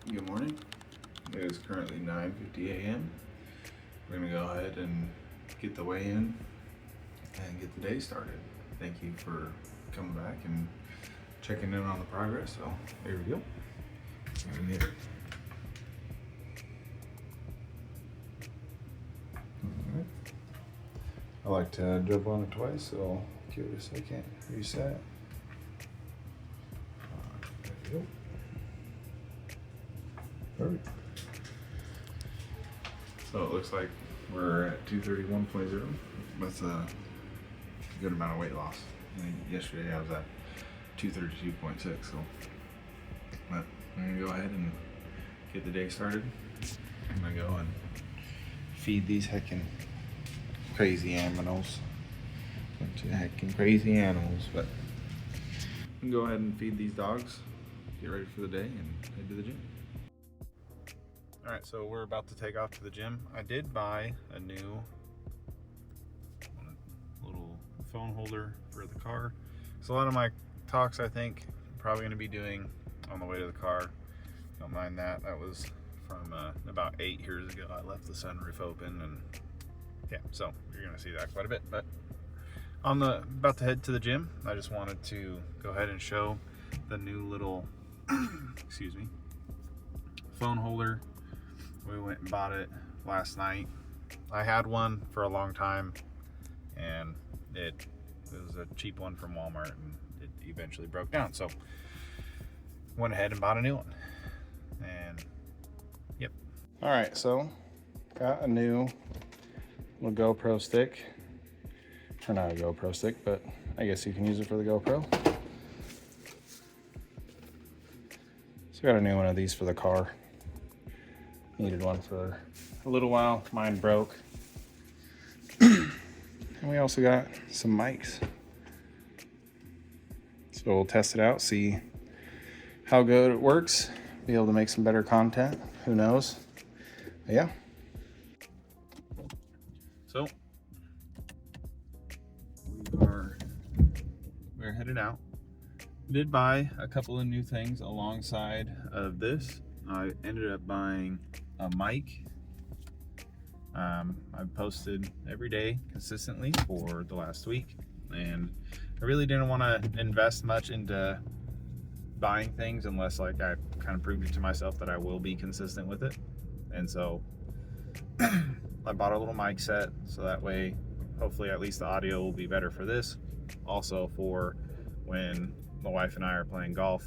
Good morning. It is currently 9:50 a.m. We're gonna go ahead and get the weigh in and get the day started. Thank you for coming back and checking in on the progress. So here we go. We're gonna get it. All right. I like to jump on it twice, so give it a second. Reset. There we go. Perfect. So it looks like we're at 231.0. That's a good amount of weight loss. Yesterday I was at 232.6. So, but I'm gonna go ahead and get the day started. I'm gonna go and feed these heckin' crazy animals. Bunch of heckin' crazy animals. But I'm gonna go ahead and feed these dogs, get ready for the day, and head to the gym. All right, so we're about to take off to the gym. I did buy a new little phone holder for the car. So a lot of my talks, I think, I'm probably gonna be doing on the way to the car. Don't mind that. That was from about 8 years ago. I left the sunroof open, and yeah, so you're gonna see that quite a bit. But about to head to the gym. I just wanted to go ahead and show the new little, excuse me, phone holder. We went and bought it last night. I had one for a long time, and it was a cheap one from Walmart, and it eventually broke down. So went ahead and bought a new one. And yep. All right, so got a new little GoPro stick. Or not a GoPro stick, but I guess you can use it for the GoPro. So got a new one of these for the car. Needed one for a little while. Mine broke. And we also got some mics. So we'll test it out, see how good it works. Be able to make some better content. Who knows? But yeah. So we're headed out. Did buy a couple of new things alongside of this. I ended up buying a mic. I've posted every day consistently for the last week, and I really didn't want to invest much into buying things unless like I kind of proved it to myself that I will be consistent with it. And so I bought a little mic set, so that way hopefully at least the audio will be better for this. Also for when my wife and I are playing golf.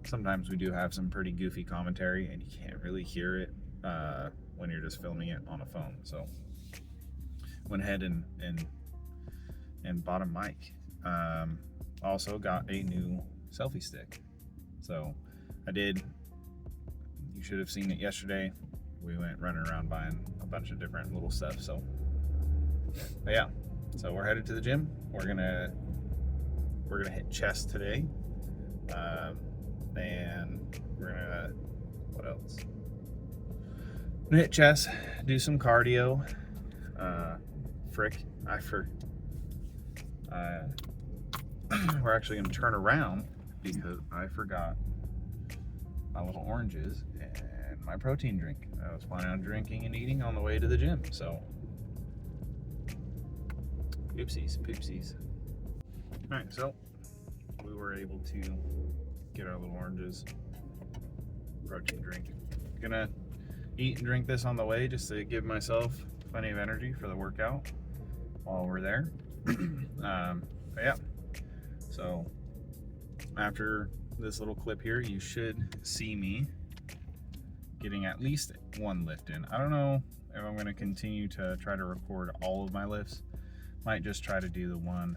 Sometimes we do have some pretty goofy commentary, and you can't really hear it when you're just filming it on a phone. So went ahead and bought a mic. Also got a new selfie stick. So you should have seen it yesterday. We went running around buying a bunch of different little stuff. So but yeah, so we're headed to the gym. We're gonna hit chest today. And we're gonna, what else? We're gonna hit chest, do some cardio. We're actually gonna turn around because I forgot my little oranges and my protein drink. I was planning on drinking and eating on the way to the gym, so poopsies. All right, so we were able to get our little oranges, protein drink. Gonna eat and drink this on the way just to give myself plenty of energy for the workout while we're there. But yeah, so after this little clip here, you should see me getting at least one lift in. I don't know if I'm gonna continue to try to record all of my lifts. Might just try to do the one.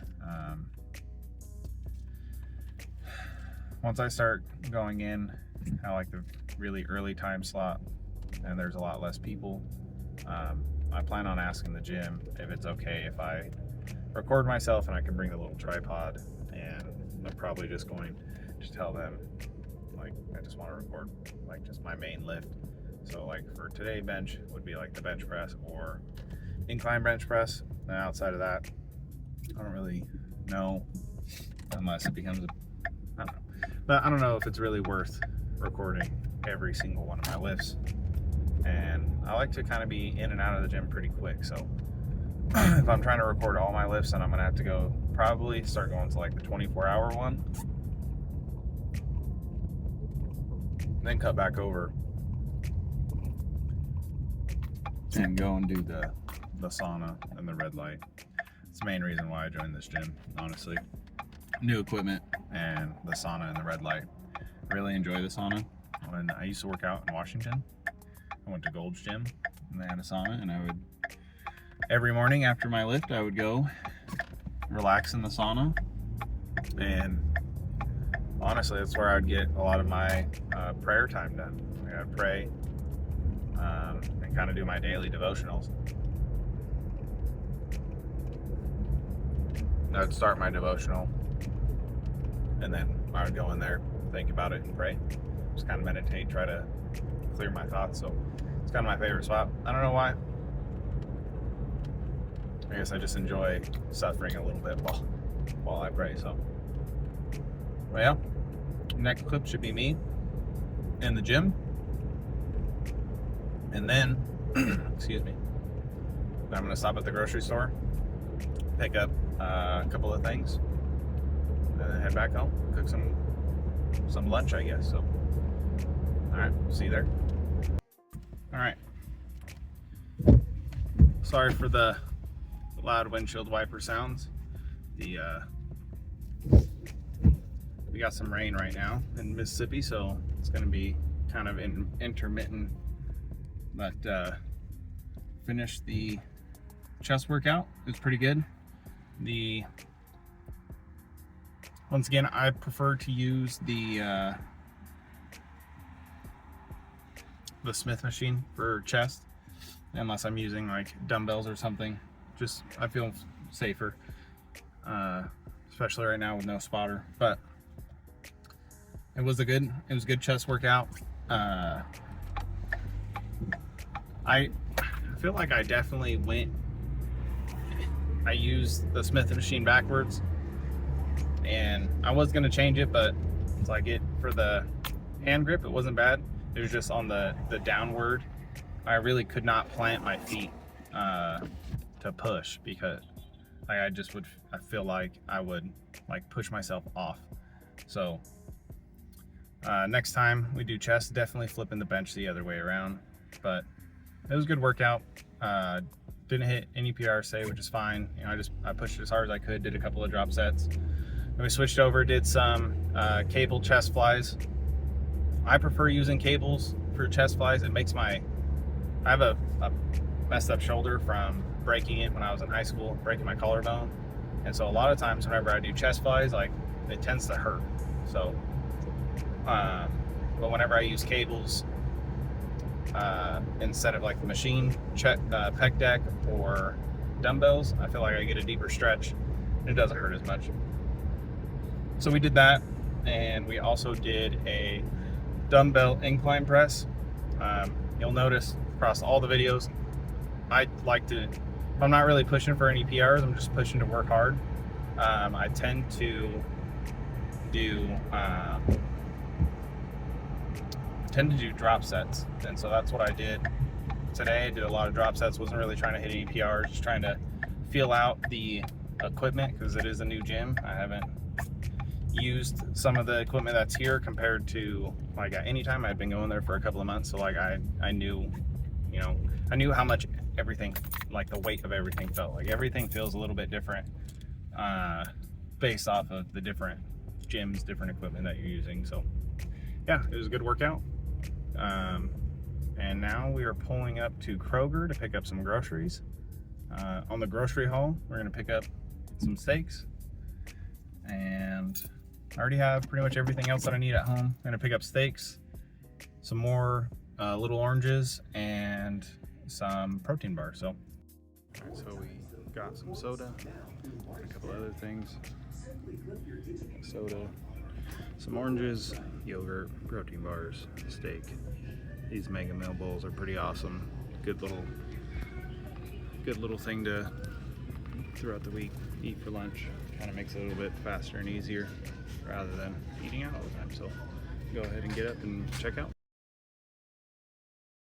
Once I start going in at like the really early time slot and there's a lot less people, I plan on asking the gym if it's okay if I record myself and I can bring the little tripod, and I'm probably just going to tell them like I just want to record like just my main lift. So like for today, bench would be like the bench press or incline bench press, and outside of that I don't really know unless it becomes I don't know. But I don't know if it's really worth recording every single one of my lifts. And I like to kind of be in and out of the gym pretty quick, so if I'm trying to record all my lifts, then I'm gonna have to go probably start going to like the 24-hour one, then cut back over and go and do the sauna and the red light. It's the main reason why I joined this gym, honestly. New equipment and the sauna and the red light. Really enjoy the sauna. When I used to work out in Washington, I went to Gold's Gym and they had a sauna, and I would, every morning after my lift, I would go relax in the sauna, and honestly that's where I would get a lot of my prayer time done. I would pray and kind of do my daily devotionals. I would start my devotional, and then I would go in there, think about it, and pray. Just kind of meditate, try to clear my thoughts. So it's kind of my favorite spot. I don't know why. I guess I just enjoy suffering a little bit while I pray. So, well, yeah. Next clip should be me in the gym, and then, excuse me, I'm gonna stop at the grocery store, pick up a couple of things, and then head back home, cook some lunch, I guess. So, all right, see you there. All right. Sorry for the loud windshield wiper sounds. We got some rain right now in Mississippi, so it's going to be kind of intermittent. But finished the chest workout. It was pretty good. Once again, I prefer to use the Smith machine for chest, unless I'm using like dumbbells or something. Just, I feel safer, especially right now with no spotter. But it was a good chest workout. I feel like I definitely I used the Smith machine backwards, and I was gonna change it, but it's like for the hand grip, it wasn't bad. It was just on the downward. I really could not plant my feet to push, because I feel like I would like push myself off. So next time we do chest, definitely flipping the bench the other way around. But it was a good workout. Didn't hit any PRs today, which is fine. You know, I pushed it as hard as I could, did a couple of drop sets. And we switched over, did some cable chest flies. I prefer using cables for chest flies. It makes I have a messed up shoulder from breaking it when I was in high school, breaking my collarbone. And so a lot of times whenever I do chest flies, like, it tends to hurt. So, but whenever I use cables, instead of like the machine pec deck or dumbbells, I feel like I get a deeper stretch and it doesn't hurt as much. So we did that, and we also did a dumbbell incline press. You'll notice across all the videos, I like to, if I'm not really pushing for any PRs, I'm just pushing to work hard. I tend to do drop sets, and so that's what I did today. I did a lot of drop sets, wasn't really trying to hit any PRs, just trying to feel out the equipment, because it is a new gym. I haven't used some of the equipment that's here compared to like at any time. I'd been going there for a couple of months, so like I knew, you know, I knew how much everything, like the weight of everything felt. Like everything feels a little bit different based off of the different gyms, different equipment that you're using. So yeah, it was a good workout. And now we are pulling up to Kroger to pick up some groceries. On the grocery haul, we're gonna pick up some steaks, and I already have pretty much everything else that I need at home. I'm gonna pick up steaks, some more little oranges, and some protein bars. So we got some soda, a couple other things. Soda, some oranges, yogurt, protein bars, steak. These Mega Meal bowls are pretty awesome. Good little thing to throughout the week eat for lunch. Kind of makes it a little bit faster and easier. rather than eating out all the time. So go ahead and get up and check out.